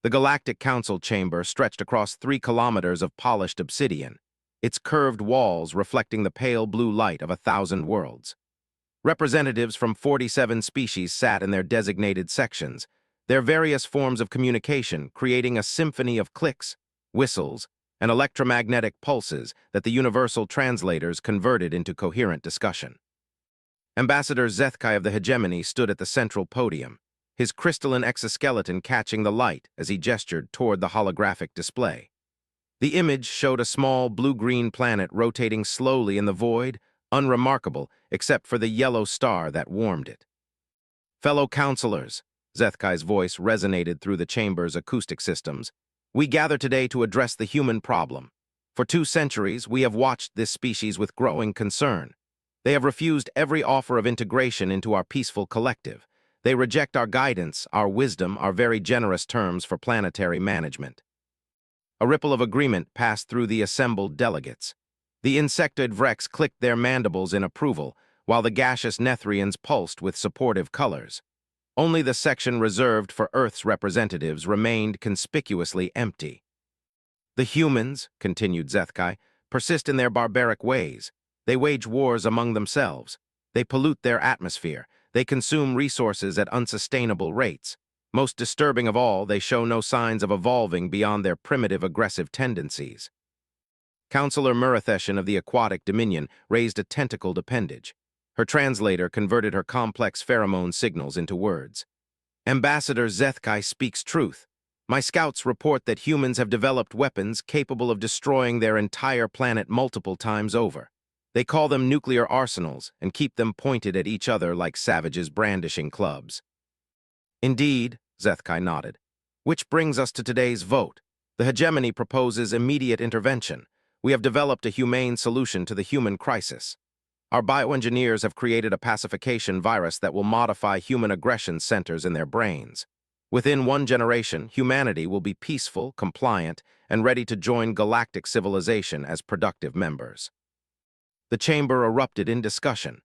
The Galactic Council chamber stretched across 3 kilometers of polished obsidian, its curved walls reflecting the pale blue light of 1,000 worlds. Representatives from 47 species sat in their designated sections, their various forms of communication creating a symphony of clicks, whistles, and electromagnetic pulses that the universal translators converted into coherent discussion. Ambassador Zethkai of the Hegemony stood at the central podium, his crystalline exoskeleton catching the light as he gestured toward the holographic display. The image showed a small blue-green planet rotating slowly in the void, unremarkable except for the yellow star that warmed it. "Fellow counselors," Zethkai's voice resonated through the chamber's acoustic systems, "we gather today to address the human problem. For 2 centuries, we have watched this species with growing concern. They have refused every offer of integration into our peaceful collective. They reject our guidance, our wisdom, our very generous terms for planetary management." A ripple of agreement passed through the assembled delegates. The insectoid Vrex clicked their mandibles in approval, while the gaseous Nethrians pulsed with supportive colors. Only the section reserved for Earth's representatives remained conspicuously empty. "The humans," continued Zethkai, "persist in their barbaric ways. They wage wars among themselves. They pollute their atmosphere. They consume resources at unsustainable rates. Most disturbing of all, they show no signs of evolving beyond their primitive aggressive tendencies." Councillor Muratheshan of the Aquatic Dominion raised a tentacled appendage. Her translator converted her complex pheromone signals into words. "Ambassador Zethkai speaks truth. My scouts report that humans have developed weapons capable of destroying their entire planet multiple times over. They call them nuclear arsenals and keep them pointed at each other like savages brandishing clubs." "Indeed," Zethkai nodded. "Which brings us to today's vote. The hegemony proposes immediate intervention. We have developed a humane solution to the human crisis. Our bioengineers have created a pacification virus that will modify human aggression centers in their brains. Within 1 generation, humanity will be peaceful, compliant, and ready to join galactic civilization as productive members." The chamber erupted in discussion.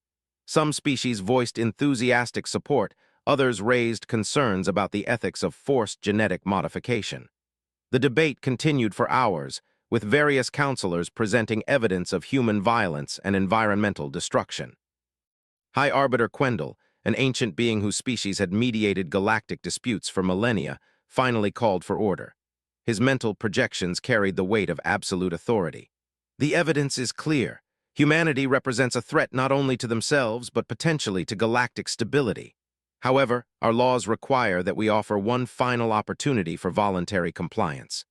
Some species voiced enthusiastic support, others raised concerns about the ethics of forced genetic modification. The debate continued for hours, with various counselors presenting evidence of human violence and environmental destruction. High Arbiter Quendel, an ancient being whose species had mediated galactic disputes for millennia, finally called for order. His mental projections carried the weight of absolute authority. "The evidence is clear. Humanity represents a threat not only to themselves but potentially to galactic stability. However, our laws require that we offer one final opportunity for voluntary compliance."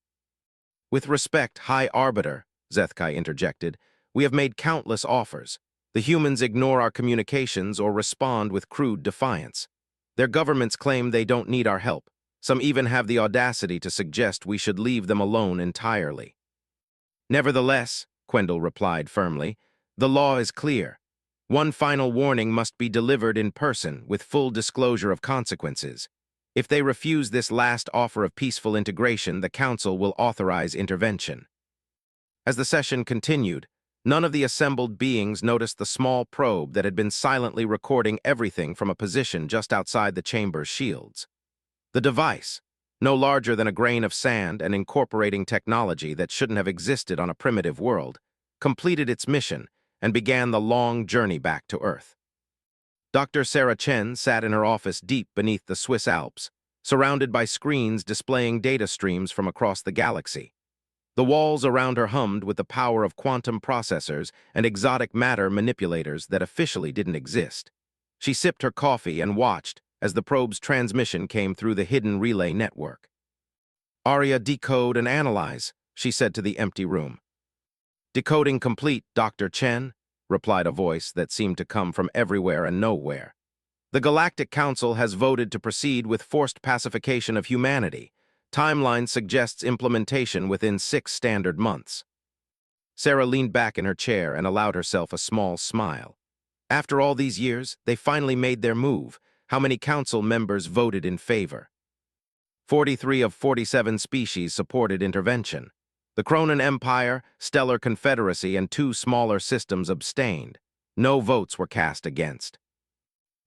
"With respect, High Arbiter," Zethkai interjected, "we have made countless offers. The humans ignore our communications or respond with crude defiance. Their governments claim they don't need our help. Some even have the audacity to suggest we should leave them alone entirely." "Nevertheless," Quendel replied firmly, "the law is clear. One final warning must be delivered in person with full disclosure of consequences. If they refuse this last offer of peaceful integration, the Council will authorize intervention." As the session continued, none of the assembled beings noticed the small probe that had been silently recording everything from a position just outside the chamber's shields. The device, no larger than a grain of sand and incorporating technology that shouldn't have existed on a primitive world, completed its mission and began the long journey back to Earth. Dr. Sarah Chen sat in her office deep beneath the Swiss Alps, surrounded by screens displaying data streams from across the galaxy. The walls around her hummed with the power of quantum processors and exotic matter manipulators that officially didn't exist. She sipped her coffee and watched as the probe's transmission came through the hidden relay network. "Aria, decode and analyze," she said to the empty room. "Decoding complete, Dr. Chen," replied a voice that seemed to come from everywhere and nowhere. "The Galactic Council has voted to proceed with forced pacification of humanity. Timeline suggests implementation within 6 standard months." Sarah leaned back in her chair and allowed herself a small smile. After all these years, they finally made their move. How many council members voted in favor? 43 of 47 species supported intervention. The Cronan Empire, Stellar Confederacy, and 2 smaller systems abstained. No votes were cast against.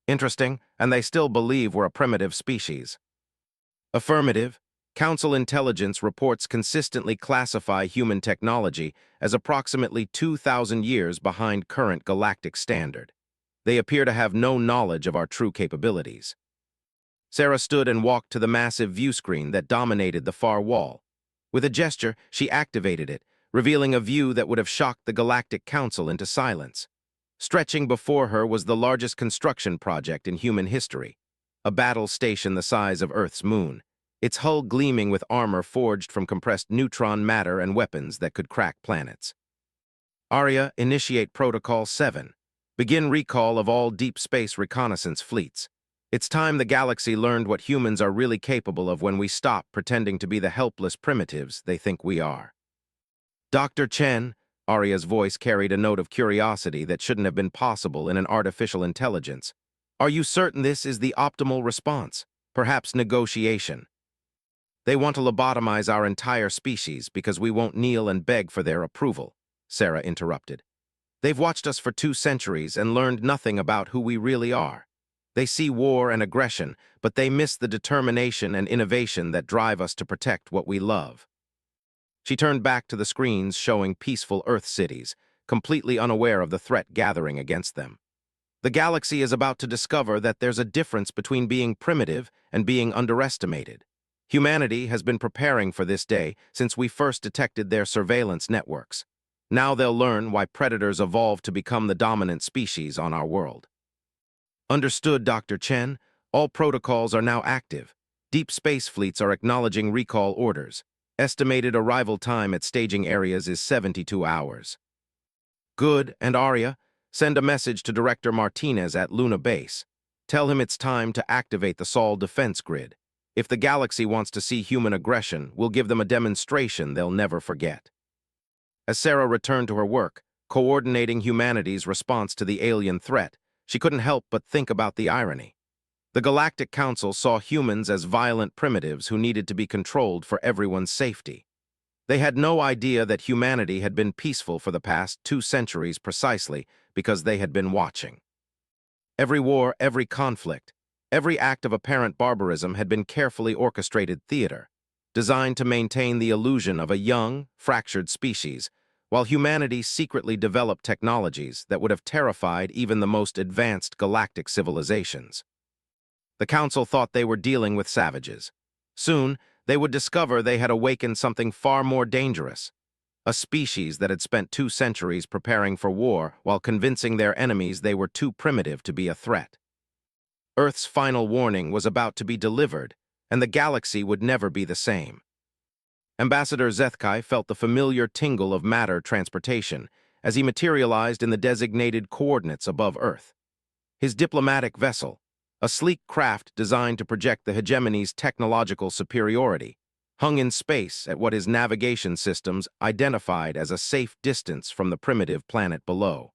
"Interesting, and they still believe we're a primitive species." "Affirmative. Council intelligence reports consistently classify human technology as approximately 2,000 years behind current galactic standard. They appear to have no knowledge of our true capabilities. Sarah stood and walked to the massive view screen that dominated the far wall. With a gesture, she activated it, revealing a view that would have shocked the Galactic Council into silence. Stretching before her was the largest construction project in human history, a battle station the size of Earth's moon, its hull gleaming with armor forged from compressed neutron matter and weapons that could crack planets. Arya, initiate Protocol 7. Begin recall of all deep space reconnaissance fleets. It's time the galaxy learned what humans are really capable of when we stop pretending to be the helpless primitives they think we are. Dr. Chen, Arya's voice carried a note of curiosity that shouldn't have been possible in an artificial intelligence. Are you certain this is the optimal response? Perhaps negotiation. They want to lobotomize our entire species because we won't kneel and beg for their approval, Sarah interrupted. They've watched us for 2 centuries and learned nothing about who we really are. They see war and aggression, but they miss the determination and innovation that drive us to protect what we love. She turned back to the screens showing peaceful Earth cities, completely unaware of the threat gathering against them. The galaxy is about to discover that there's a difference between being primitive and being underestimated. Humanity has been preparing for this day since we first detected their surveillance networks. Now they'll learn why predators evolved to become the dominant species on our world. Understood, Dr. Chen. All protocols are now active. Deep space fleets are acknowledging recall orders. Estimated arrival time at staging areas is 72 hours. Good, and Arya, send a message to Director Martinez at Luna Base. Tell him it's time to activate the Sol defense grid. If the galaxy wants to see human aggression, we'll give them a demonstration they'll never forget. As Sarah returned to her work, coordinating humanity's response to the alien threat, she couldn't help but think about the irony. The Galactic Council saw humans as violent primitives who needed to be controlled for everyone's safety. They had no idea that humanity had been peaceful for the past 2 centuries precisely because they had been watching. Every war, every conflict, every act of apparent barbarism had been carefully orchestrated theater, designed to maintain the illusion of a young, fractured species, while humanity secretly developed technologies that would have terrified even the most advanced galactic civilizations. The Council thought they were dealing with savages. Soon, they would discover they had awakened something far more dangerous, a species that had spent 2 centuries preparing for war while convincing their enemies they were too primitive to be a threat. Earth's final warning was about to be delivered, and the galaxy would never be the same. Ambassador Zethkai felt the familiar tingle of matter transportation as he materialized in the designated coordinates above Earth. His diplomatic vessel, a sleek craft designed to project the hegemony's technological superiority, hung in space at what his navigation systems identified as a safe distance from the primitive planet below.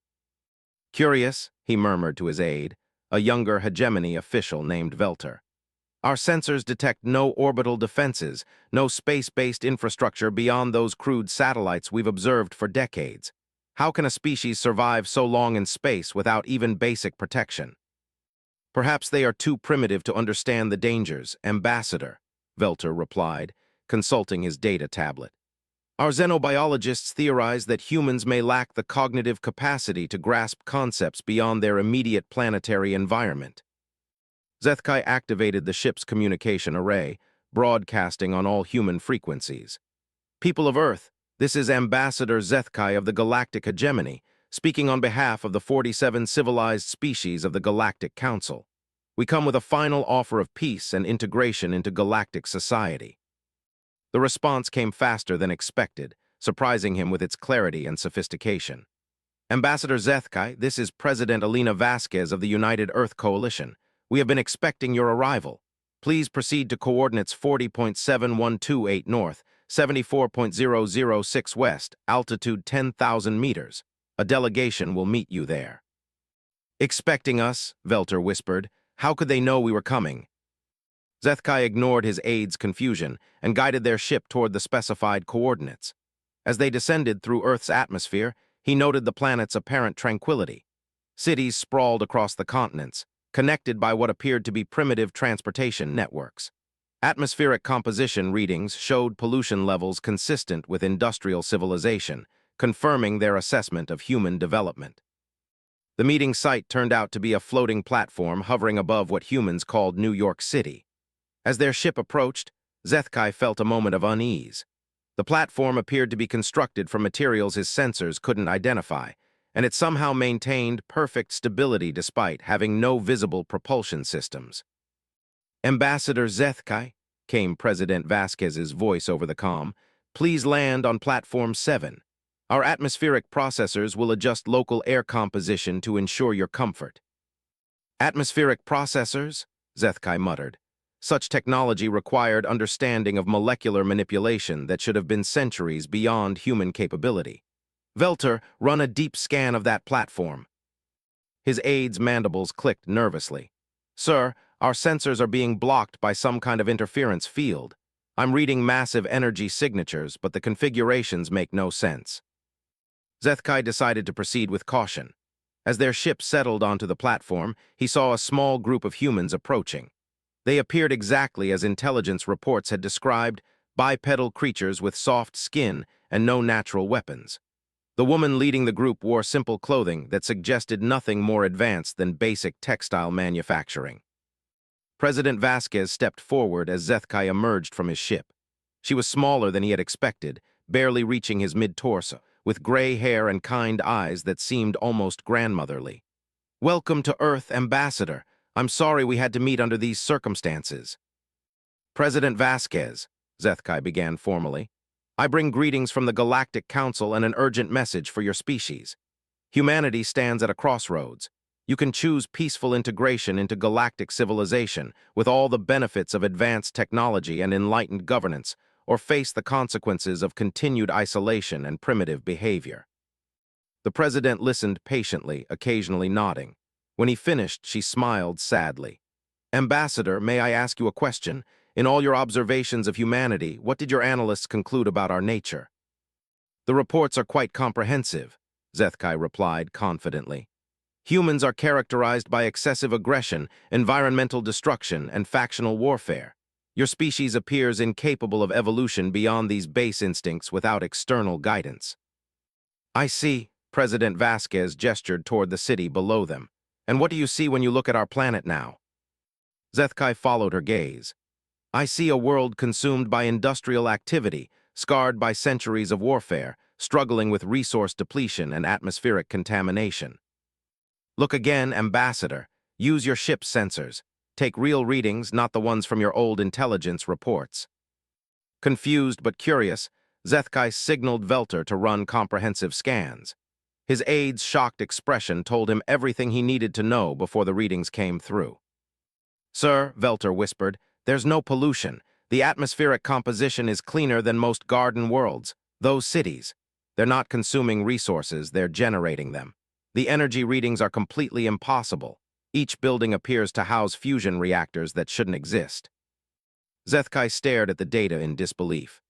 Curious, he murmured to his aide, a younger hegemony official named Velter. Our sensors detect no orbital defenses, no space-based infrastructure beyond those crude satellites we've observed for decades. How can a species survive so long in space without even basic protection? Perhaps they are too primitive to understand the dangers, Ambassador, Velter replied, consulting his data tablet. Our xenobiologists theorize that humans may lack the cognitive capacity to grasp concepts beyond their immediate planetary environment. Zethkai activated the ship's communication array, broadcasting on all human frequencies. People of Earth, this is Ambassador Zethkai of the Galactic Hegemony, speaking on behalf of the 47 civilized species of the Galactic Council. We come with a final offer of peace and integration into galactic society. The response came faster than expected, surprising him with its clarity and sophistication. Ambassador Zethkai, this is President Elena Vasquez of the United Earth Coalition. We have been expecting your arrival. Please proceed to coordinates 40.7128 north, 74.006 west, altitude 10,000 meters. A delegation will meet you there. Expecting us, Velter whispered. How could they know we were coming? Zethkai ignored his aide's confusion and guided their ship toward the specified coordinates. As they descended through Earth's atmosphere, he noted the planet's apparent tranquility. Cities sprawled across the continents, connected by what appeared to be primitive transportation networks. Atmospheric composition readings showed pollution levels consistent with industrial civilization, confirming their assessment of human development. The meeting site turned out to be a floating platform hovering above what humans called New York City. As their ship approached, Zethkai felt a moment of unease. The platform appeared to be constructed from materials his sensors couldn't identify, and it somehow maintained perfect stability despite having no visible propulsion systems. "Ambassador Zethkai," came President Vasquez's voice over the comm, "please land on Platform 7. Our atmospheric processors will adjust local air composition to ensure your comfort." "Atmospheric processors?" Zethkai muttered. Such technology required understanding of molecular manipulation that should have been centuries beyond human capability. "Velter, run a deep scan of that platform." His aide's mandibles clicked nervously. "Sir, our sensors are being blocked by some kind of interference field. I'm reading massive energy signatures, but the configurations make no sense." Zethkai decided to proceed with caution. As their ship settled onto the platform, he saw a small group of humans approaching. They appeared exactly as intelligence reports had described, bipedal creatures with soft skin and no natural weapons. The woman leading the group wore simple clothing that suggested nothing more advanced than basic textile manufacturing. President Vasquez stepped forward as Zethkai emerged from his ship. She was smaller than he had expected, barely reaching his mid-torso, with gray hair and kind eyes that seemed almost grandmotherly. "Welcome to Earth, Ambassador. I'm sorry we had to meet under these circumstances." "President Vasquez," Zethkai began formally, "I bring greetings from the Galactic Council and an urgent message for your species. Humanity stands at a crossroads. You can choose peaceful integration into galactic civilization with all the benefits of advanced technology and enlightened governance, or face the consequences of continued isolation and primitive behavior." The president listened patiently, occasionally nodding. When he finished, she smiled sadly. "Ambassador, may I ask you a question? In all your observations of humanity, what did your analysts conclude about our nature?" "The reports are quite comprehensive," Zethkai replied confidently. "Humans are characterized by excessive aggression, environmental destruction, and factional warfare. Your species appears incapable of evolution beyond these base instincts without external guidance." "I see," President Vasquez gestured toward the city below them. "And what do you see when you look at our planet now?" Zethkai followed her gaze. "I see a world consumed by industrial activity, scarred by centuries of warfare, struggling with resource depletion and atmospheric contamination." "Look again, Ambassador. Use your ship's sensors. Take real readings, not the ones from your old intelligence reports." Confused but curious, Zethkai signaled Velter to run comprehensive scans. His aide's shocked expression told him everything he needed to know before the readings came through. "Sir," Velter whispered, "there's no pollution. The atmospheric composition is cleaner than most garden worlds. Those cities. They're not consuming resources, they're generating them. The energy readings are completely impossible. Each building appears to house fusion reactors that shouldn't exist." Zethkai stared at the data in disbelief.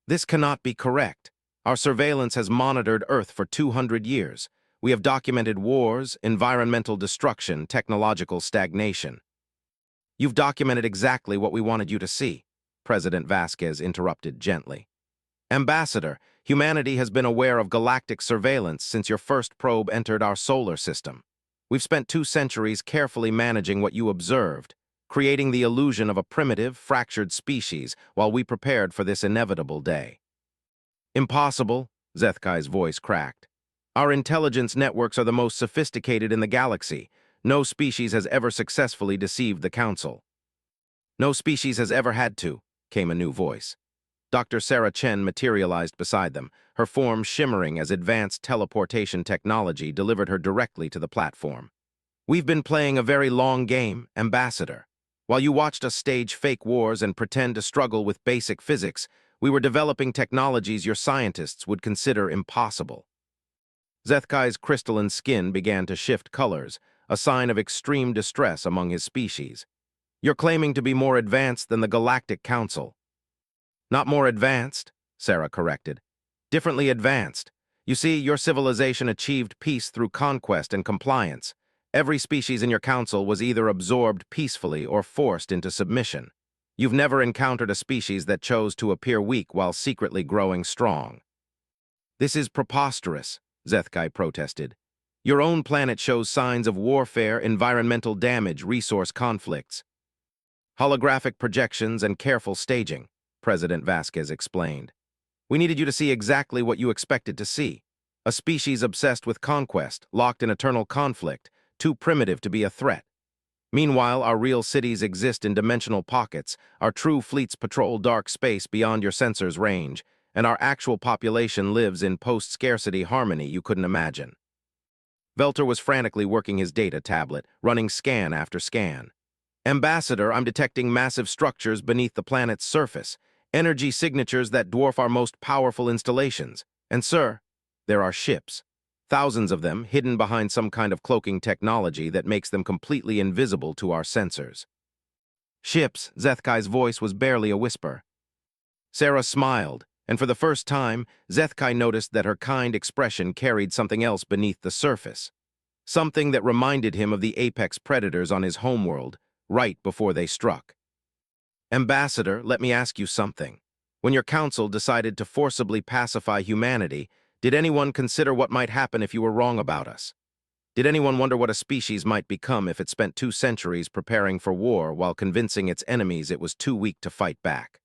"This cannot be correct. Our surveillance has monitored Earth for 200 years. We have documented wars, environmental destruction, technological stagnation." "You've documented exactly what we wanted you to see," President Vasquez interrupted gently. "Ambassador, humanity has been aware of galactic surveillance since your first probe entered our solar system. We've spent 2 centuries carefully managing what you observed, creating the illusion of a primitive, fractured species while we prepared for this inevitable day." "Impossible," Zethkai's voice cracked. "Our intelligence networks are the most sophisticated in the galaxy. No species has ever successfully deceived the Council." "No species has ever had to," came a new voice. Dr. Sarah Chen materialized beside them, her form shimmering as advanced teleportation technology delivered her directly to the platform. "We've been playing a very long game, Ambassador. While you watched us stage fake wars and pretend to struggle with basic physics, we were developing technologies your scientists would consider impossible." Zethkai's crystalline skin began to shift colors, a sign of extreme distress among his species. "You're claiming to be more advanced than the Galactic Council." "Not more advanced," Sarah corrected. "Differently advanced. You see, your civilization achieved peace through conquest and compliance. Every species in your council was either absorbed peacefully or forced into submission. You've never encountered a species that chose to appear weak while secretly growing strong. This is preposterous, Zethkai protested. Your own planet shows signs of warfare, environmental damage, resource conflicts. Holographic projections and careful staging, President Vasquez explained. We needed you to see exactly what you expected to see. A species obsessed with conquest, locked in eternal conflict, too primitive to be a threat. Meanwhile, our real cities exist in dimensional pockets, our true fleets patrol dark space beyond your sensor's range, and our actual population lives in post-scarcity harmony you couldn't imagine. Velter was frantically working his data tablet, running scan after scan. Ambassador, I'm detecting massive structures beneath the planet's surface, energy signatures that dwarf our most powerful installations. And sir, there are ships. Thousands of them, hidden behind some kind of cloaking technology that makes them completely invisible to our sensors. Ships, Zethkai's voice was barely a whisper. Sarah smiled, and for the first time, Zethkai noticed that her kind expression carried something else beneath the surface. Something that reminded him of the apex predators on his homeworld, right before they struck. Ambassador, let me ask you something. When your council decided to forcibly pacify humanity, did anyone consider what might happen if you were wrong about us? Did anyone wonder what a species might become if it spent 2 centuries preparing for war while convincing its enemies it was too weak to fight back?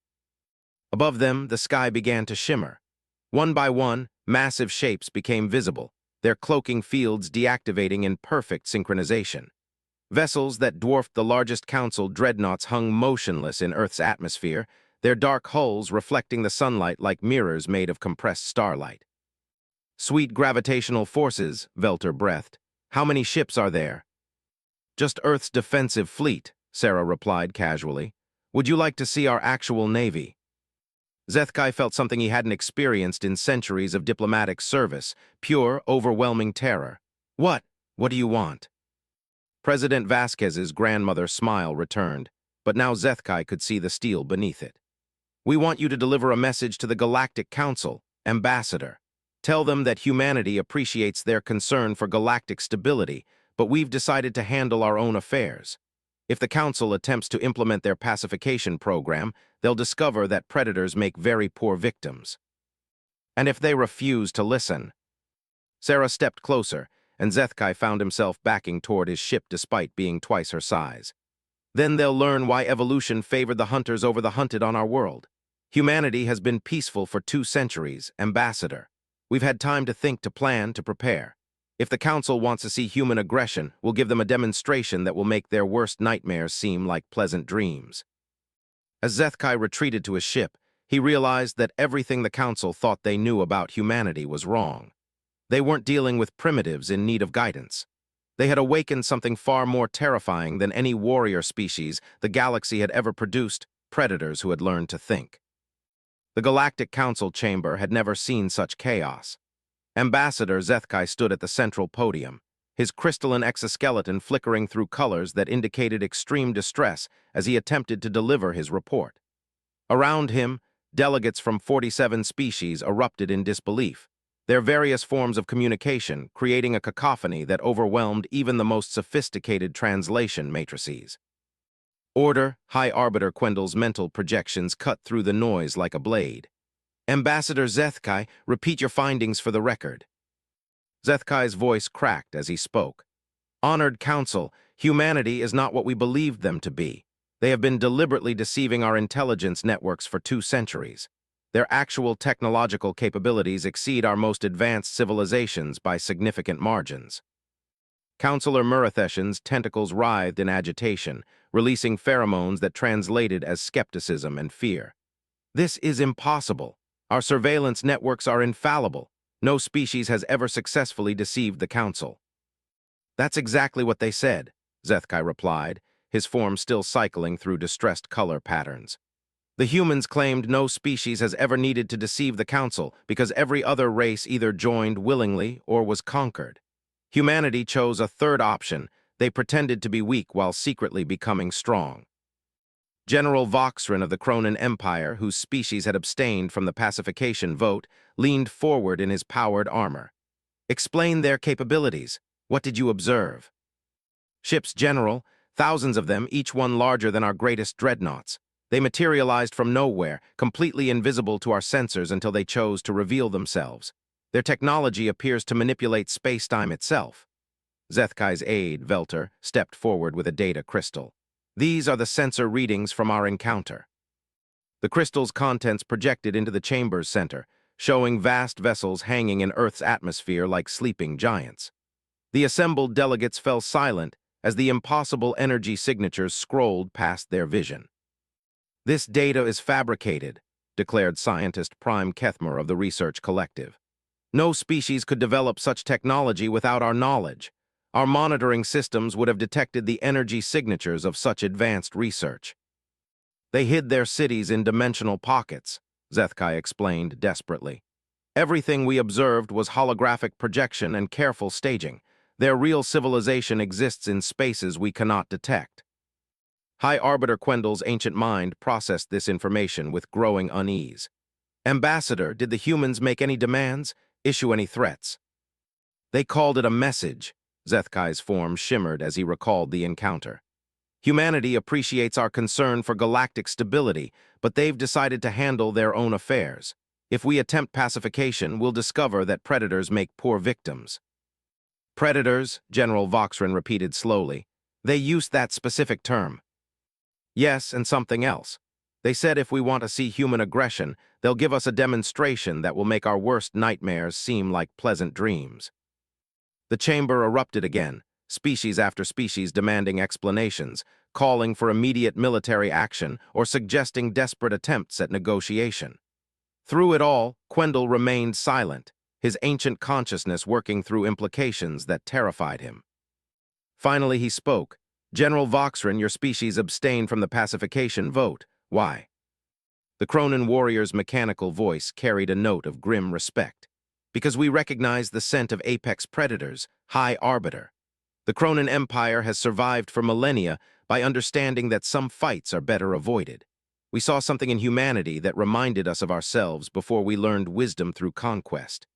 Above them, the sky began to shimmer. One by one, massive shapes became visible, their cloaking fields deactivating in perfect synchronization. Vessels that dwarfed the largest council dreadnoughts hung motionless in Earth's atmosphere, their dark hulls reflecting the sunlight like mirrors made of compressed starlight. Sweet gravitational forces, Velter breathed. How many ships are there? Just Earth's defensive fleet, Sarah replied casually. Would you like to see our actual navy? Zethkai felt something he hadn't experienced in centuries of diplomatic service, pure, overwhelming terror. What? What do you want? President Vasquez's grandmother's smile returned, but now Zethkai could see the steel beneath it. We want you to deliver a message to the Galactic Council, Ambassador. Tell them that humanity appreciates their concern for galactic stability, but we've decided to handle our own affairs. If the Council attempts to implement their pacification program, they'll discover that predators make very poor victims. And if they refuse to listen? Sarah stepped closer, and Zethkai found himself backing toward his ship despite being twice her size. Then they'll learn why evolution favored the hunters over the hunted on our world. Humanity has been peaceful for 2 centuries, Ambassador. We've had time to think, to plan, to prepare. If the Council wants to see human aggression, we'll give them a demonstration that will make their worst nightmares seem like pleasant dreams. As Zethkai retreated to his ship, he realized that everything the Council thought they knew about humanity was wrong. They weren't dealing with primitives in need of guidance. They had awakened something far more terrifying than any warrior species the galaxy had ever produced, predators who had learned to think. The Galactic Council chamber had never seen such chaos. Ambassador Zethkai stood at the central podium, his crystalline exoskeleton flickering through colors that indicated extreme distress as he attempted to deliver his report. Around him, delegates from 47 species erupted in disbelief, their various forms of communication creating a cacophony that overwhelmed even the most sophisticated translation matrices. Order, High Arbiter Quendel's mental projections cut through the noise like a blade. Ambassador Zethkai, repeat your findings for the record. Zethkai's voice cracked as he spoke. Honored Council, humanity is not what we believed them to be. They have been deliberately deceiving our intelligence networks for 2 centuries. Their actual technological capabilities exceed our most advanced civilizations by significant margins. Councillor Muratheshan's tentacles writhed in agitation, releasing pheromones that translated as skepticism and fear. This is impossible. Our surveillance networks are infallible. No species has ever successfully deceived the Council. That's exactly what they said, Zethkai replied, his form still cycling through distressed color patterns. The humans claimed no species has ever needed to deceive the Council because every other race either joined willingly or was conquered. Humanity chose a third option. They pretended to be weak while secretly becoming strong. General Voxrin of the Cronin Empire, whose species had abstained from the pacification vote, leaned forward in his powered armor. Explain their capabilities. What did you observe? Ships, General, thousands of them, each one larger than our greatest dreadnoughts. They materialized from nowhere, completely invisible to our sensors until they chose to reveal themselves. Their technology appears to manipulate space-time itself. Zethkai's aide, Velter, stepped forward with a data crystal. These are the sensor readings from our encounter. The crystal's contents projected into the chamber's center, showing vast vessels hanging in Earth's atmosphere like sleeping giants. The assembled delegates fell silent as the impossible energy signatures scrolled past their vision. "This data is fabricated," declared scientist Prime Kethmer of the research collective. "No species could develop such technology without our knowledge. Our monitoring systems would have detected the energy signatures of such advanced research." "They hid their cities in dimensional pockets," Zethkai explained desperately. "Everything we observed was holographic projection and careful staging. Their real civilization exists in spaces we cannot detect." High Arbiter Quendel's ancient mind processed this information with growing unease. "Ambassador, did the humans make any demands, issue any threats?" "They called it a message." Zethkai's form shimmered as he recalled the encounter. "Humanity appreciates our concern for galactic stability, but they've decided to handle their own affairs. If we attempt pacification, we'll discover that predators make poor victims." "Predators," General Voxrin repeated slowly. "They used that specific term." "Yes, and something else. They said if we want to see human aggression, they'll give us a demonstration that will make our worst nightmares seem like pleasant dreams." The chamber erupted again, species after species demanding explanations, calling for immediate military action or suggesting desperate attempts at negotiation. Through it all, Quendel remained silent, his ancient consciousness working through implications that terrified him. Finally he spoke. "General Voxrin, your species abstained from the pacification vote. Why?" The Cronin warrior's mechanical voice carried a note of grim respect. "Because we recognize the scent of apex predators, High Arbiter. The Cronin Empire has survived for millennia by understanding that some fights are better avoided. We saw something in humanity that reminded us of ourselves before we learned wisdom through conquest."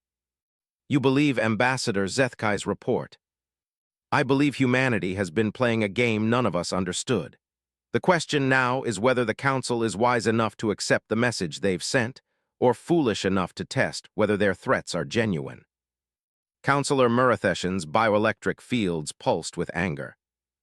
"You believe Ambassador Zethkai's report?" "I believe humanity has been playing a game none of us understood. The question now is whether the Council is wise enough to accept the message they've sent, or foolish enough to test whether their threats are genuine." Councillor Muratheshan's bioelectric fields pulsed with anger.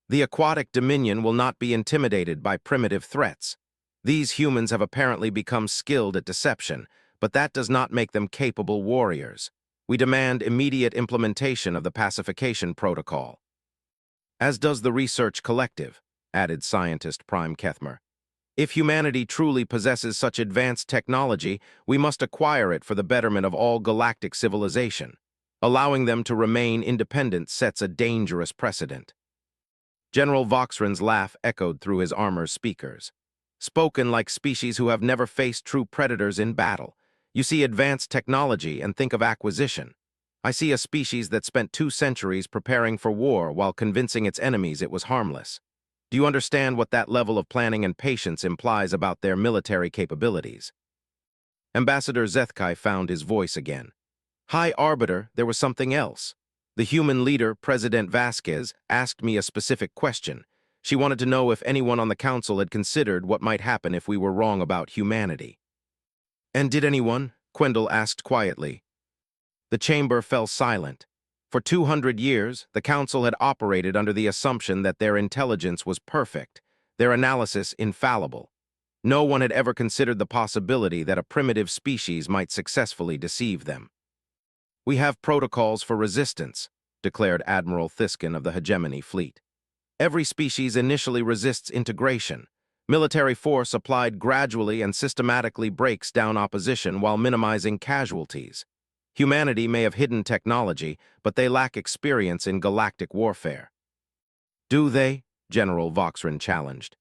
"The aquatic dominion will not be intimidated by primitive threats. These humans have apparently become skilled at deception, but that does not make them capable warriors. We demand immediate implementation of the pacification protocol." "As does the research collective," added scientist Prime Kethmer. "If humanity truly possesses such advanced technology, we must acquire it for the betterment of all galactic civilization. Allowing them to remain independent sets a dangerous precedent." General Voxrin's laugh echoed through his armor's speakers. "Spoken like species who have never faced true predators in battle. You see advanced technology and think of acquisition. I see a species that spent 2 centuries preparing for war while convincing its enemies it was harmless. Do you understand what that level of planning and patience implies about their military capabilities?" Ambassador Zethkai found his voice again. "High Arbiter, there was something else. The human leader, President Vasquez, asked me a specific question. She wanted to know if anyone on the Council had considered what might happen if we were wrong about humanity." "And did anyone?" Quendel asked quietly. The chamber fell silent. For 200 years, the Council had operated under the assumption that their intelligence was perfect, their analysis infallible. No one had ever considered the possibility that a primitive species might successfully deceive them. "We have protocols for resistance," declared Admiral Thiskin of the Hegemony Fleet. "Every species initially resists integration. Military force applied gradually and systematically breaks down opposition while minimizing casualties. Humanity may have hidden technology, but they lack experience in galactic warfare." "Do they?" General Voxrin challenged.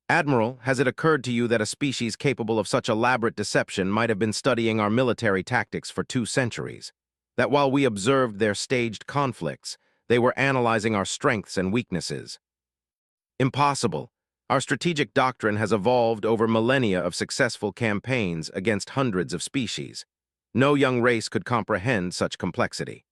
"Admiral, has it occurred to you that a species capable of such elaborate deception might have been studying our military tactics for 2 centuries? That while we observed their staged conflicts, they were analyzing our strengths and weaknesses?" "Impossible. Our strategic doctrine has evolved over millennia of successful campaigns against hundreds of species. No young race could comprehend such complexity."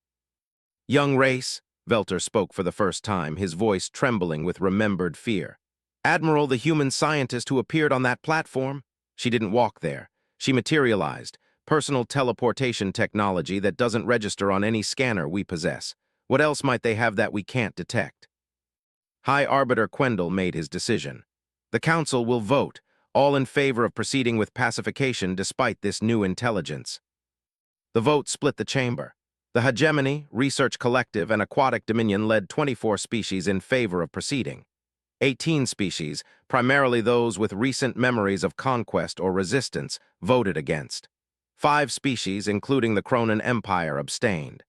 "Young race?" Velter spoke for the first time, his voice trembling with remembered fear. Admiral, the human scientist who appeared on that platform? She didn't walk there. She materialized. Personal teleportation technology that doesn't register on any scanner we possess. What else might they have that we can't detect? High Arbiter Quendel made his decision. The Council will vote, all in favor of proceeding with pacification despite this new intelligence. The vote split the chamber. The Hegemony, Research Collective, and Aquatic Dominion led 24 species in favor of proceeding. 18 species, primarily those with recent memories of conquest or resistance, voted against. 5 species, including the Cronan Empire, abstained.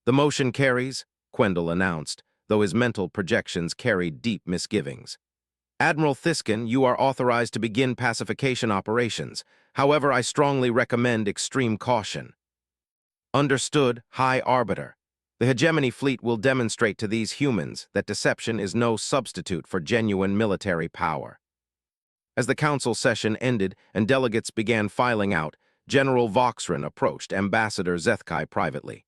The motion carries, Quendel announced, though his mental projections carried deep misgivings. Admiral Thiskin, you are authorized to begin pacification operations. However, I strongly recommend extreme caution. Understood, High Arbiter. The Hegemony fleet will demonstrate to these humans that deception is no substitute for genuine military power. As the council session ended and delegates began filing out, General Voxran approached Ambassador Zethkai privately.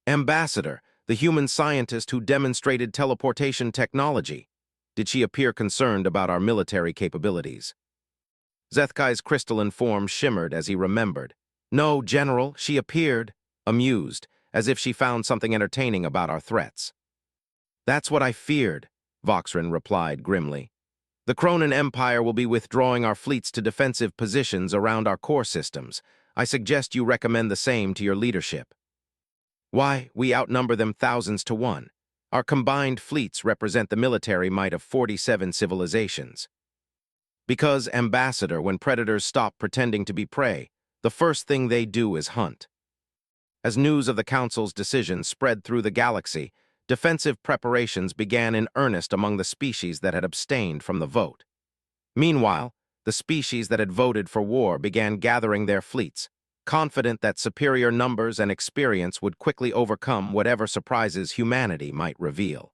Ambassador, the human scientist who demonstrated teleportation technology. Did she appear concerned about our military capabilities? Zethkai's crystalline form shimmered as he remembered. No, General, she appeared amused, as if she found something entertaining about our threats. That's what I feared, Voxran replied grimly. The Cronan Empire will be withdrawing our fleets to defensive positions around our core systems. I suggest you recommend the same to your leadership. Why, we outnumber them thousands to one. Our combined fleets represent the military might of 47 civilizations. Because, Ambassador, when predators stop pretending to be prey, the first thing they do is hunt. As news of the Council's decision spread through the galaxy, defensive preparations began in earnest among the species that had abstained from the vote. Meanwhile, the species that had voted for war began gathering their fleets, confident that superior numbers and experience would quickly overcome whatever surprises humanity might reveal.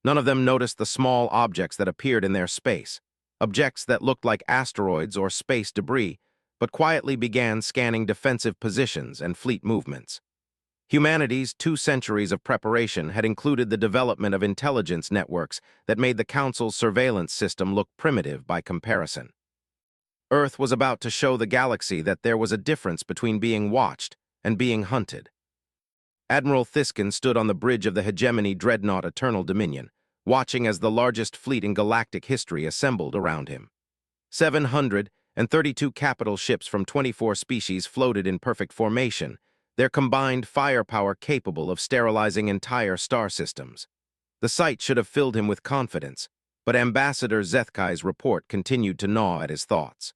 None of them noticed the small objects that appeared in their space, objects that looked like asteroids or space debris, but quietly began scanning defensive positions and fleet movements. Humanity's 2 centuries of preparation had included the development of intelligence networks that made the Council's surveillance system look primitive by comparison. Earth was about to show the galaxy that there was a difference between being watched and being hunted. Admiral Thiskin stood on the bridge of the Hegemony dreadnought Eternal Dominion, watching as the largest fleet in galactic history assembled around him. 732 capital ships from 24 species floated in perfect formation, their combined firepower capable of sterilizing entire star systems. The sight should have filled him with confidence, but Ambassador Zethkai's report continued to gnaw at his thoughts.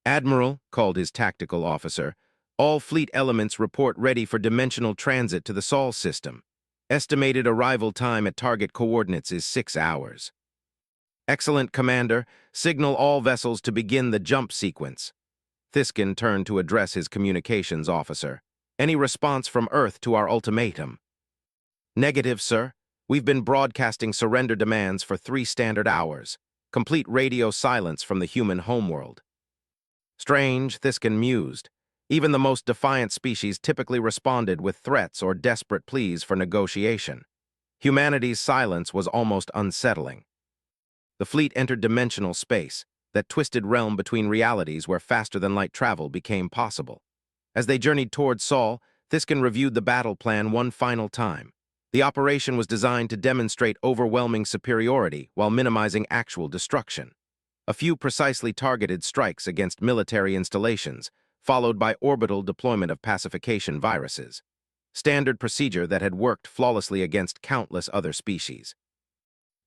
Admiral, called his tactical officer, all fleet elements report ready for dimensional transit to the Sol system. Estimated arrival time at target coordinates is 6 hours. Excellent, Commander. Signal all vessels to begin the jump sequence. Thiskin turned to address his communications officer. Any response from Earth to our ultimatum? Negative, sir. We've been broadcasting surrender demands for 3 standard hours. Complete radio silence from the human homeworld. Strange, Thiskin mused. Even the most defiant species typically responded with threats or desperate pleas for negotiation. Humanity's silence was almost unsettling. The fleet entered dimensional space, that twisted realm between realities where faster-than-light travel became possible. As they journeyed toward Sol, Thiskin reviewed the battle plan one final time. The operation was designed to demonstrate overwhelming superiority while minimizing actual destruction. A few precisely targeted strikes against military installations, followed by orbital deployment of pacification viruses. Standard procedure that had worked flawlessly against countless other species.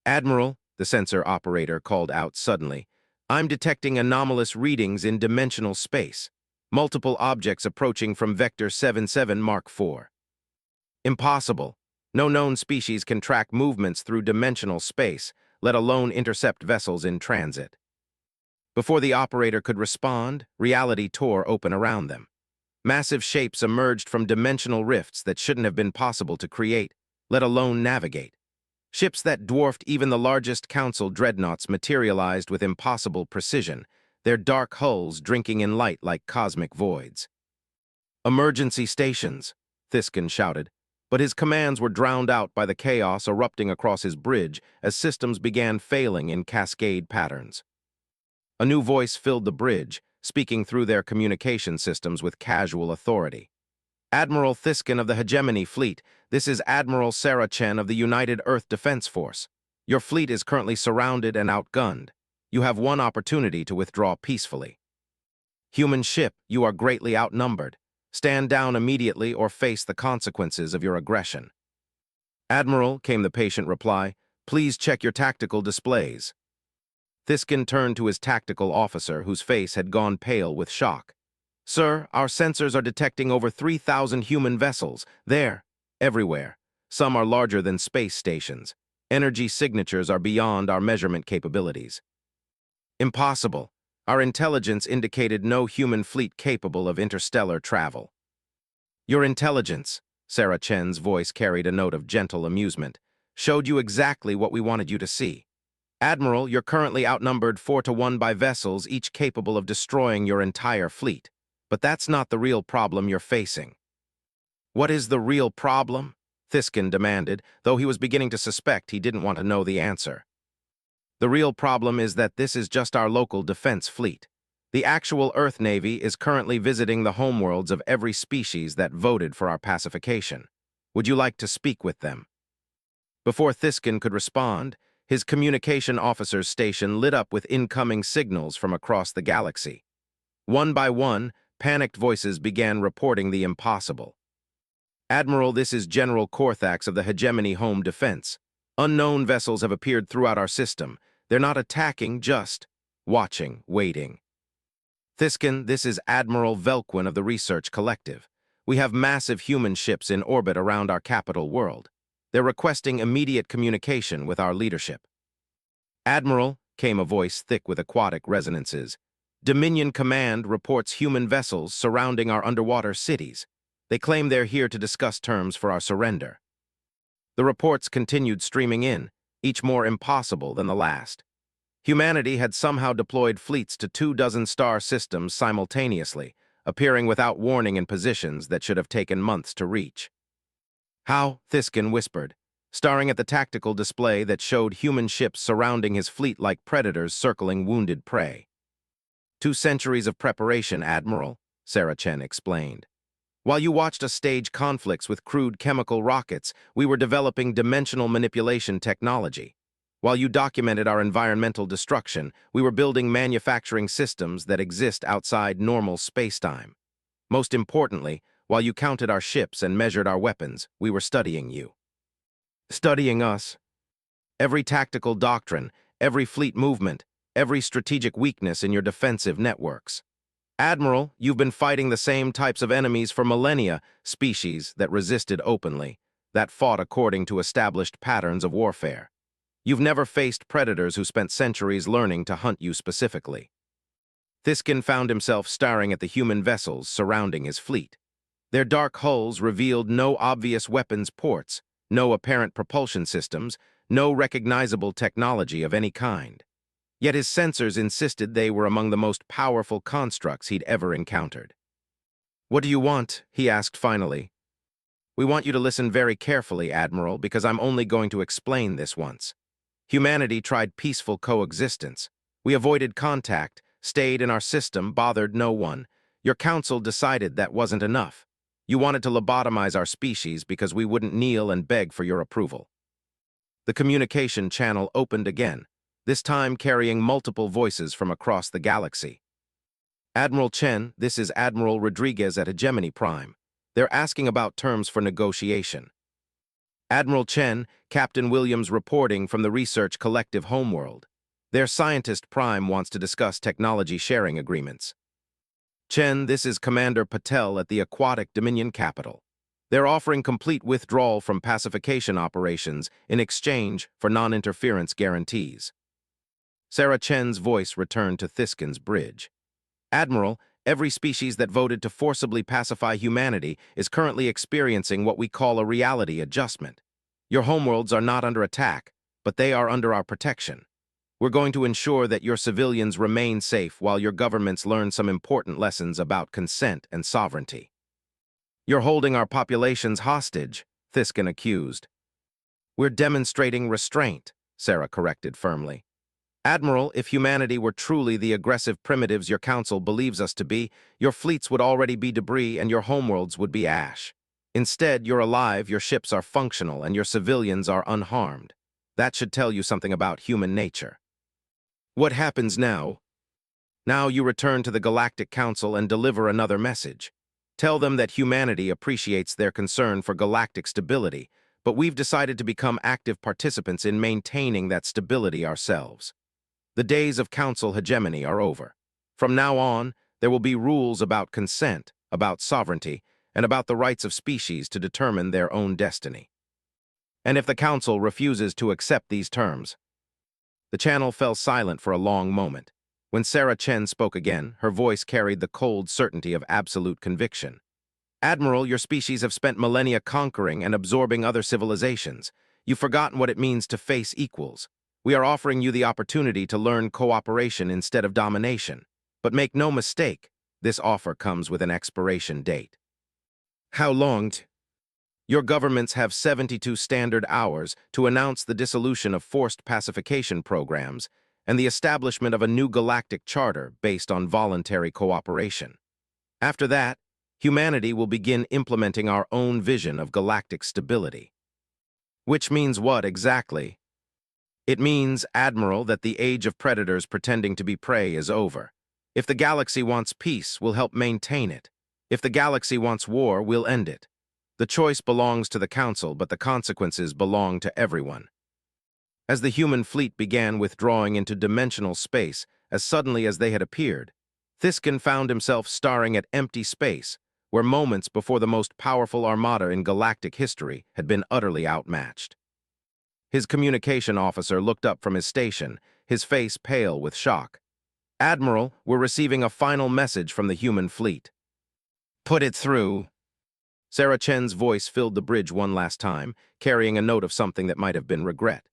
Admiral, the sensor operator called out suddenly, I'm detecting anomalous readings in dimensional space. Multiple objects approaching from Vector 77 Mark IV. Impossible. No known species can track movements through dimensional space, let alone intercept vessels in transit. Before the operator could respond, reality tore open around them. Massive shapes emerged from dimensional rifts that shouldn't have been possible to create, let alone navigate. Ships that dwarfed even the largest Council dreadnoughts materialized with impossible precision, their dark hulls drinking in light like cosmic voids. Emergency stations, Thiskin shouted. But his commands were drowned out by the chaos erupting across his bridge as systems began failing in cascade patterns. A new voice filled the bridge, speaking through their communication systems with casual authority. Admiral Thiskin of the Hegemony Fleet, this is Admiral Sarah Chen of the United Earth Defense Force. Your fleet is currently surrounded and outgunned. You have one opportunity to withdraw peacefully. Human ship, you are greatly outnumbered. Stand down immediately or face the consequences of your aggression. Admiral, came the patient reply, please check your tactical displays. Thiskin turned to his tactical officer, whose face had gone pale with shock. Sir, our sensors are detecting over 3,000 human vessels. There, everywhere. Some are larger than space stations. Energy signatures are beyond our measurement capabilities. Impossible. Our intelligence indicated no human fleet capable of interstellar travel. Your intelligence, Sarah Chen's voice carried a note of gentle amusement, showed you exactly what we wanted you to see. Admiral, you're currently outnumbered 4-to-1 by vessels, each capable of destroying your entire fleet. But that's not the real problem you're facing. What is the real problem? Thiskin demanded, though he was beginning to suspect he didn't want to know the answer. The real problem is that this is just our local defense fleet. The actual Earth Navy is currently visiting the homeworlds of every species that voted for our pacification. Would you like to speak with them? Before Thiskin could respond, his communication officer's station lit up with incoming signals from across the galaxy. One by one, panicked voices began reporting the impossible. Admiral, this is General Korthax of the Hegemony Home Defense. Unknown vessels have appeared throughout our system. They're not attacking, just watching, waiting. Thiskin, this is Admiral Velquin of the Research Collective. We have massive human ships in orbit around our capital world. They're requesting immediate communication with our leadership. Admiral, came a voice thick with aquatic resonances. Dominion Command reports human vessels surrounding our underwater cities. They claim they're here to discuss terms for our surrender. The reports continued streaming in, each more impossible than the last. Humanity had somehow deployed fleets to 24 star systems simultaneously, appearing without warning in positions that should have taken months to reach. How? Thiskin whispered, staring at the tactical display that showed human ships surrounding his fleet like predators circling wounded prey. 2 centuries of preparation, Admiral, Sarah Chen explained. While you watched us stage conflicts with crude chemical rockets, we were developing dimensional manipulation technology. While you documented our environmental destruction, we were building manufacturing systems that exist outside normal spacetime. Most importantly, while you counted our ships and measured our weapons, we were studying you. Studying us. Every tactical doctrine, every fleet movement, every strategic weakness in your defensive networks. Admiral, you've been fighting the same types of enemies for millennia, species that resisted openly, that fought according to established patterns of warfare. You've never faced predators who spent centuries learning to hunt you specifically. Thiskin found himself staring at the human vessels surrounding his fleet. Their dark hulls revealed no obvious weapons ports, no apparent propulsion systems, no recognizable technology of any kind. Yet his sensors insisted they were among the most powerful constructs he'd ever encountered. What do you want? He asked finally. We want you to listen very carefully, Admiral, because I'm only going to explain this once. Humanity tried peaceful coexistence. We avoided contact, stayed in our system, bothered no one. Your council decided that wasn't enough. You wanted to lobotomize our species because we wouldn't kneel and beg for your approval. The communication channel opened again, this time carrying multiple voices from across the galaxy. Admiral Chen, this is Admiral Rodriguez at Hegemony Prime. They're asking about terms for negotiation. Admiral Chen, Captain Williams reporting from the Research Collective Homeworld. Their Scientist Prime wants to discuss technology sharing agreements. Chen, this is Commander Patel at the Aquatic Dominion Capital. They're offering complete withdrawal from pacification operations in exchange for non-interference guarantees. Sarah Chen's voice returned to Thiskin's bridge. Admiral, every species that voted to forcibly pacify humanity is currently experiencing what we call a reality adjustment. Your homeworlds are not under attack, but they are under our protection. We're going to ensure that your civilians remain safe while your governments learn some important lessons about consent and sovereignty. You're holding our populations hostage, Thiskin accused. We're demonstrating restraint, Sarah corrected firmly. Admiral, if humanity were truly the aggressive primitives your council believes us to be, your fleets would already be debris and your homeworlds would be ash. Instead, you're alive, your ships are functional, and your civilians are unharmed. That should tell you something about human nature. What happens now? Now you return to the Galactic Council and deliver another message. Tell them that humanity appreciates their concern for galactic stability, but we've decided to become active participants in maintaining that stability ourselves. The days of council hegemony are over. From now on, there will be rules about consent, about sovereignty, and about the rights of species to determine their own destiny. And if the council refuses to accept these terms? The channel fell silent for a long moment. When Sarah Chen spoke again, her voice carried the cold certainty of absolute conviction. Admiral, your species have spent millennia conquering and absorbing other civilizations. You've forgotten what it means to face equals. We are offering you the opportunity to learn cooperation instead of domination. But make no mistake, this offer comes with an expiration date. How long? Your governments have 72 standard hours to announce the dissolution of forced pacification programs and the establishment of a new galactic charter based on voluntary cooperation. After that, humanity will begin implementing our own vision of galactic stability. Which means what exactly? It means, Admiral, that the age of predators pretending to be prey is over. If the galaxy wants peace, we'll help maintain it. If the galaxy wants war, we'll end it. The choice belongs to the Council, but the consequences belong to everyone. As the human fleet began withdrawing into dimensional space as suddenly as they had appeared, Thiskin found himself staring at empty space, where moments before the most powerful armada in galactic history had been utterly outmatched. His communication officer looked up from his station, his face pale with shock. Admiral, we're receiving a final message from the human fleet. Put it through. Sarah Chen's voice filled the bridge one last time, carrying a note of something that might have been regret.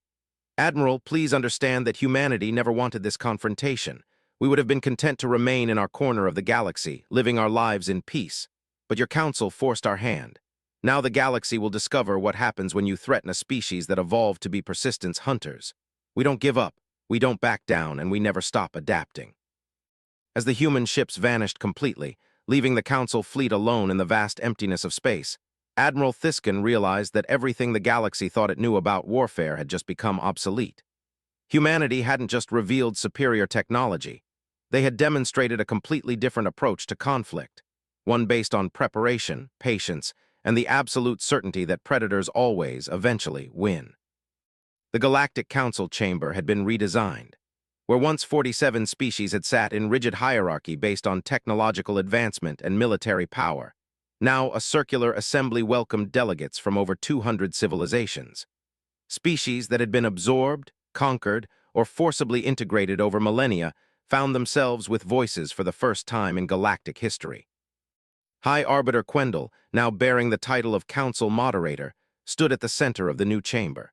Admiral, please understand that humanity never wanted this confrontation. We would have been content to remain in our corner of the galaxy, living our lives in peace. But your council forced our hand. Now the galaxy will discover what happens when you threaten a species that evolved to be persistence hunters. We don't give up, we don't back down, and we never stop adapting. As the human ships vanished completely, leaving the council fleet alone in the vast emptiness of space, Admiral Thiskin realized that everything the galaxy thought it knew about warfare had just become obsolete. Humanity hadn't just revealed superior technology. They had demonstrated a completely different approach to conflict, one based on preparation, patience, and the absolute certainty that predators always, eventually, win. The Galactic Council chamber had been redesigned. Where once 47 species had sat in rigid hierarchy based on technological advancement and military power, now a circular assembly welcomed delegates from over 200 civilizations. Species that had been absorbed, conquered, or forcibly integrated over millennia found themselves with voices for the first time in galactic history. High Arbiter Quendel, now bearing the title of Council Moderator, stood at the center of the new chamber.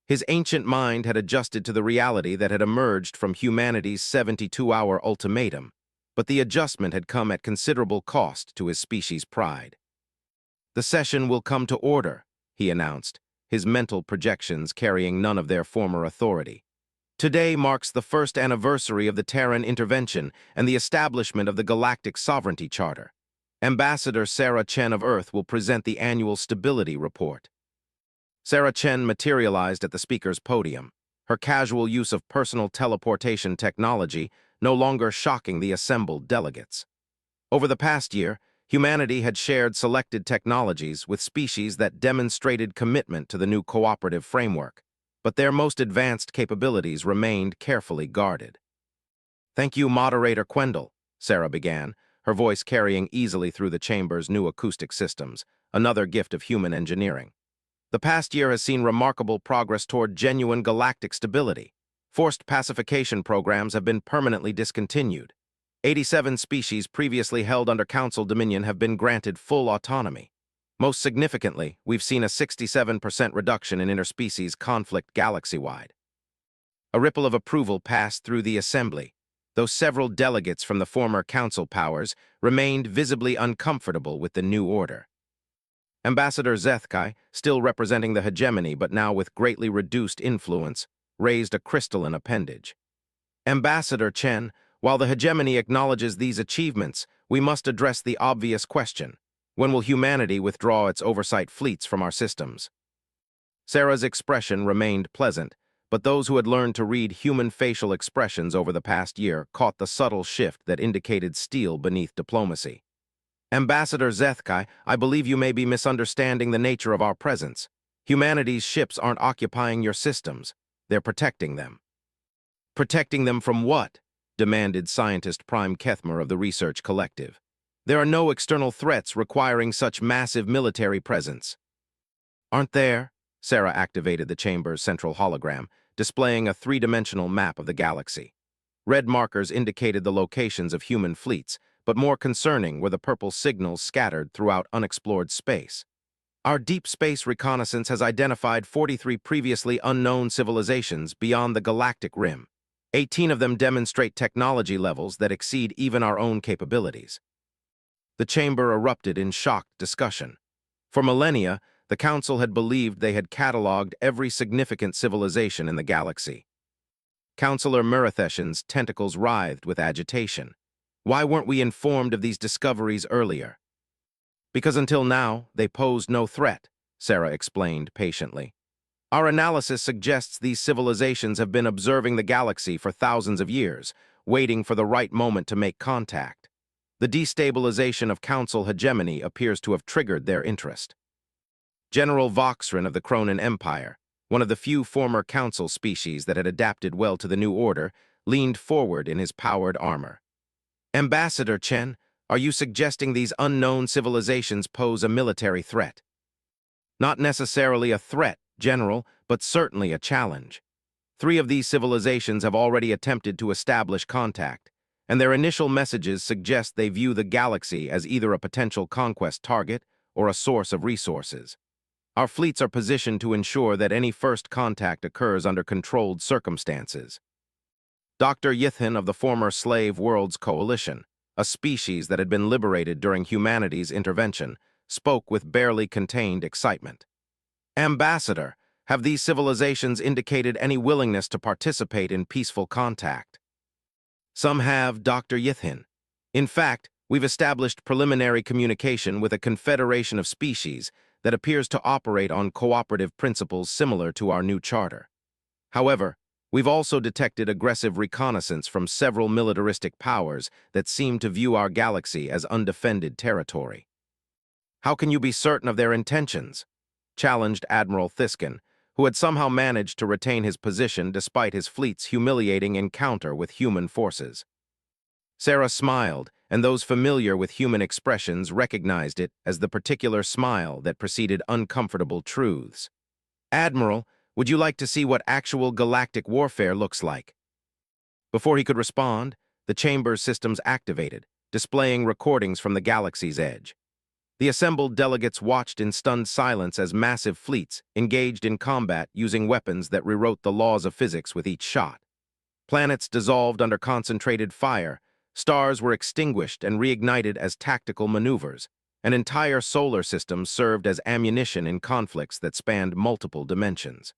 His ancient mind had adjusted to the reality that had emerged from humanity's 72-hour ultimatum, but the adjustment had come at considerable cost to his species' pride. The session will come to order, he announced, his mental projections carrying none of their former authority. Today marks the first anniversary of the Terran intervention and the establishment of the Galactic Sovereignty Charter. Ambassador Sarah Chen of Earth will present the annual stability report. Sarah Chen materialized at the speaker's podium, her casual use of personal teleportation technology no longer shocking the assembled delegates. Over the past year, humanity had shared selected technologies with species that demonstrated commitment to the new cooperative framework, but their most advanced capabilities remained carefully guarded. Thank you, Moderator Quendel, Sarah began, her voice carrying easily through the chamber's new acoustic systems, another gift of human engineering. The past year has seen remarkable progress toward genuine galactic stability. Forced pacification programs have been permanently discontinued. 87 species previously held under Council dominion have been granted full autonomy. Most significantly, we've seen a 67% reduction in interspecies conflict galaxy-wide. A ripple of approval passed through the Assembly, though several delegates from the former Council powers remained visibly uncomfortable with the new order. Ambassador Zethkai, still representing the hegemony but now with greatly reduced influence, raised a crystalline appendage. Ambassador Chen, while the hegemony acknowledges these achievements, we must address the obvious question: when will humanity withdraw its oversight fleets from our systems? Sarah's expression remained pleasant, but those who had learned to read human facial expressions over the past year caught the subtle shift that indicated steel beneath diplomacy. Ambassador Zethkai, I believe you may be misunderstanding the nature of our presence. Humanity's ships aren't occupying your systems. They're protecting them. Protecting them from what? Demanded scientist Prime Kethmer of the Research Collective. There are no external threats requiring such massive military presence. Aren't there? Sarah activated the chamber's central hologram, displaying a three-dimensional map of the galaxy. Red markers indicated the locations of human fleets, but more concerning were the purple signals scattered throughout unexplored space. Our deep space reconnaissance has identified 43 previously unknown civilizations beyond the galactic rim. 18 of them demonstrate technology levels that exceed even our own capabilities. The chamber erupted in shocked discussion. For millennia, the Council had believed they had catalogued every significant civilization in the galaxy. Councillor Muratheshan's tentacles writhed with agitation. Why weren't we informed of these discoveries earlier? Because until now, they posed no threat, Sarah explained patiently. Our analysis suggests these civilizations have been observing the galaxy for thousands of years, waiting for the right moment to make contact. The destabilization of Council hegemony appears to have triggered their interest. General Voxran of the Cronin Empire, one of the few former Council species that had adapted well to the new order, leaned forward in his powered armor. Ambassador Chen, are you suggesting these unknown civilizations pose a military threat? Not necessarily a threat, General, but certainly a challenge. 3 of these civilizations have already attempted to establish contact, and their initial messages suggest they view the galaxy as either a potential conquest target or a source of resources. Our fleets are positioned to ensure that any first contact occurs under controlled circumstances. Dr. Yithin of the former Slave Worlds Coalition, a species that had been liberated during humanity's intervention, spoke with barely contained excitement. Ambassador, have these civilizations indicated any willingness to participate in peaceful contact? Some have, Dr. Yithin. In fact, we've established preliminary communication with a confederation of species that appears to operate on cooperative principles similar to our new charter. However, we've also detected aggressive reconnaissance from several militaristic powers that seem to view our galaxy as undefended territory. How can you be certain of their intentions? Challenged Admiral Thiskin, who had somehow managed to retain his position despite his fleet's humiliating encounter with human forces. Sarah smiled, and those familiar with human expressions recognized it as the particular smile that preceded uncomfortable truths. Admiral, would you like to see what actual galactic warfare looks like? Before he could respond, the chamber's systems activated, displaying recordings from the galaxy's edge. The assembled delegates watched in stunned silence as massive fleets engaged in combat using weapons that rewrote the laws of physics with each shot. Planets dissolved under concentrated fire, stars were extinguished and reignited as tactical maneuvers, and entire solar systems served as ammunition in conflicts that spanned multiple dimensions.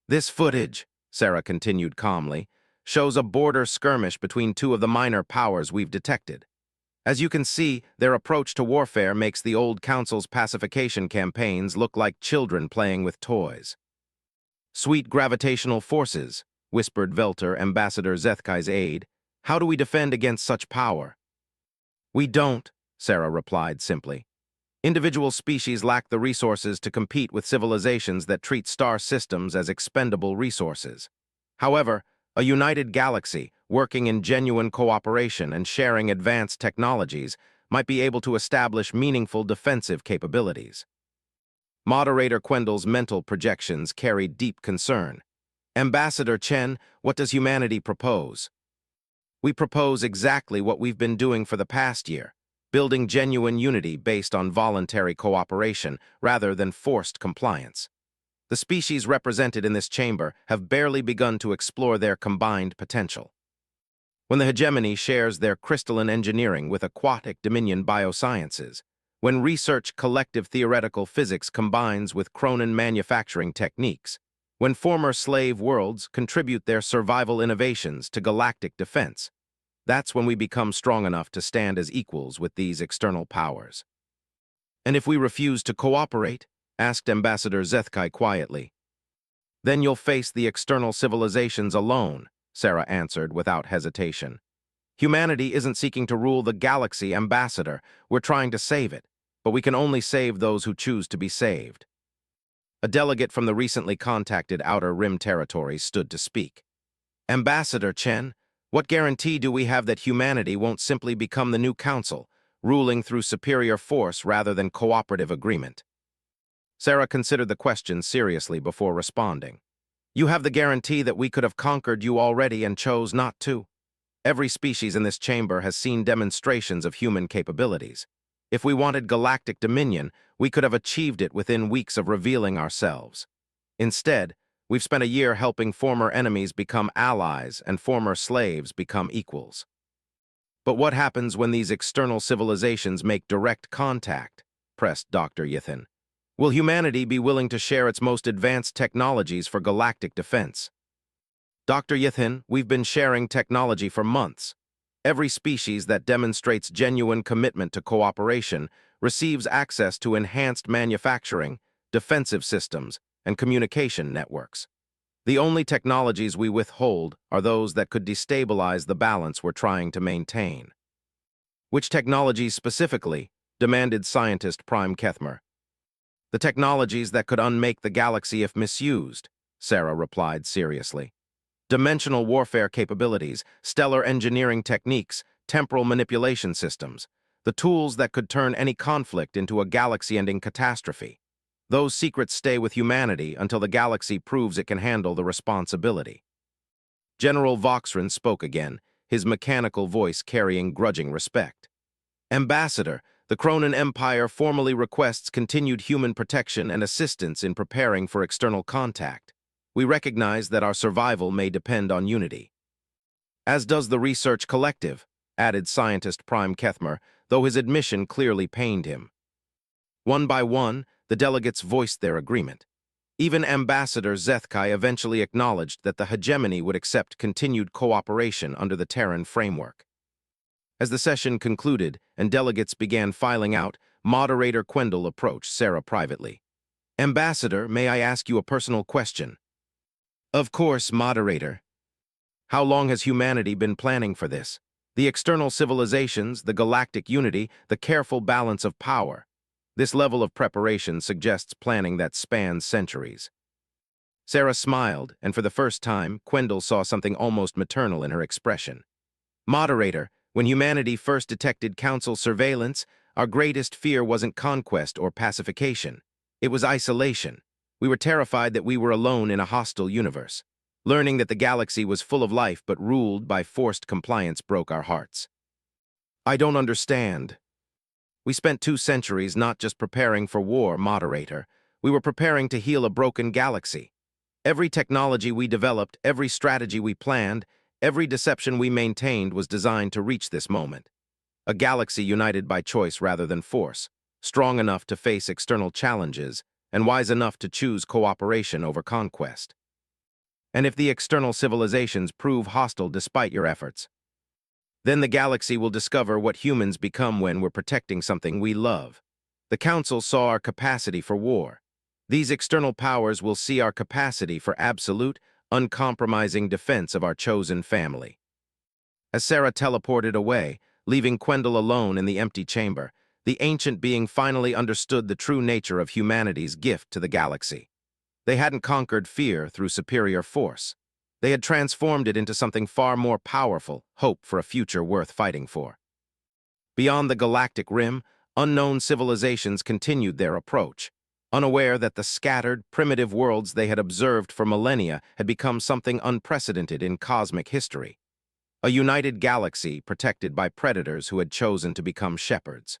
This footage, Sarah continued calmly, shows a border skirmish between 2 of the minor powers we've detected. As you can see, their approach to warfare makes the old Council's pacification campaigns look like children playing with toys. Sweet gravitational forces, whispered Velter, Ambassador Zethkai's aide. How do we defend against such power? We don't, Sarah replied simply. Individual species lack the resources to compete with civilizations that treat star systems as expendable resources. However, a united galaxy, working in genuine cooperation and sharing advanced technologies, might be able to establish meaningful defensive capabilities. Moderator Quendel's mental projections carried deep concern. Ambassador Chen, what does humanity propose? We propose exactly what we've been doing for the past year, building genuine unity based on voluntary cooperation rather than forced compliance. The species represented in this chamber have barely begun to explore their combined potential. When the hegemony shares their crystalline engineering with aquatic dominion biosciences, when research collective theoretical physics combines with Cronin manufacturing techniques, when former slave worlds contribute their survival innovations to galactic defense. That's when we become strong enough to stand as equals with these external powers. And if we refuse to cooperate, asked Ambassador Zethkai quietly. Then you'll face the external civilizations alone, Sarah answered without hesitation. Humanity isn't seeking to rule the galaxy, Ambassador. We're trying to save it, but we can only save those who choose to be saved. A delegate from the recently contacted Outer Rim territories stood to speak. Ambassador Chen, what guarantee do we have that humanity won't simply become the new council, ruling through superior force rather than cooperative agreement? Sarah considered the question seriously before responding. You have the guarantee that we could have conquered you already and chose not to. Every species in this chamber has seen demonstrations of human capabilities. If we wanted galactic dominion, we could have achieved it within weeks of revealing ourselves. Instead, we've spent a year helping former enemies become allies and former slaves become equals. But what happens when these external civilizations make direct contact? Pressed Dr. Yithin. Will humanity be willing to share its most advanced technologies for galactic defense? Dr. Yithin, we've been sharing technology for months. Every species that demonstrates genuine commitment to cooperation receives access to enhanced manufacturing, defensive systems, and communication networks. The only technologies we withhold are those that could destabilize the balance we're trying to maintain. Which technologies specifically? Demanded scientist Prime Kethmer. The technologies that could unmake the galaxy if misused, Sarah replied seriously. Dimensional warfare capabilities, stellar engineering techniques, temporal manipulation systems, the tools that could turn any conflict into a galaxy-ending catastrophe. Those secrets stay with humanity until the galaxy proves it can handle the responsibility. General Voxran spoke again, his mechanical voice carrying grudging respect. Ambassador, the Cronin Empire formally requests continued human protection and assistance in preparing for external contact. We recognize that our survival may depend on unity. As does the research collective, added scientist Prime Kethmer, though his admission clearly pained him. One by one, the delegates voiced their agreement. Even Ambassador Zethkai eventually acknowledged that the hegemony would accept continued cooperation under the Terran framework. As the session concluded and delegates began filing out, moderator Quendel approached Sarah privately. Ambassador, may I ask you a personal question? Of course, moderator. How long has humanity been planning for this? The external civilizations, the galactic unity, the careful balance of power. This level of preparation suggests planning that spans centuries. Sarah smiled, and for the first time, Quendel saw something almost maternal in her expression. Moderator, when humanity first detected Council surveillance, our greatest fear wasn't conquest or pacification. It was isolation. We were terrified that we were alone in a hostile universe. Learning that the galaxy was full of life but ruled by forced compliance broke our hearts. I don't understand. We spent 2 centuries not just preparing for war, moderator. We were preparing to heal a broken galaxy. Every technology we developed, every strategy we planned, every deception we maintained was designed to reach this moment. A galaxy united by choice rather than force, strong enough to face external challenges, and wise enough to choose cooperation over conquest. And if the external civilizations prove hostile despite your efforts, then the galaxy will discover what humans become when we're protecting something we love. The Council saw our capacity for war. These external powers will see our capacity for absolute, uncompromising defense of our chosen family. As Sarah teleported away, leaving Quendel alone in the empty chamber, the ancient being finally understood the true nature of humanity's gift to the galaxy. They hadn't conquered fear through superior force. They had transformed it into something far more powerful, hope for a future worth fighting for. Beyond the galactic rim, unknown civilizations continued their approach, unaware that the scattered, primitive worlds they had observed for millennia had become something unprecedented in cosmic history. A united galaxy protected by predators who had chosen to become shepherds.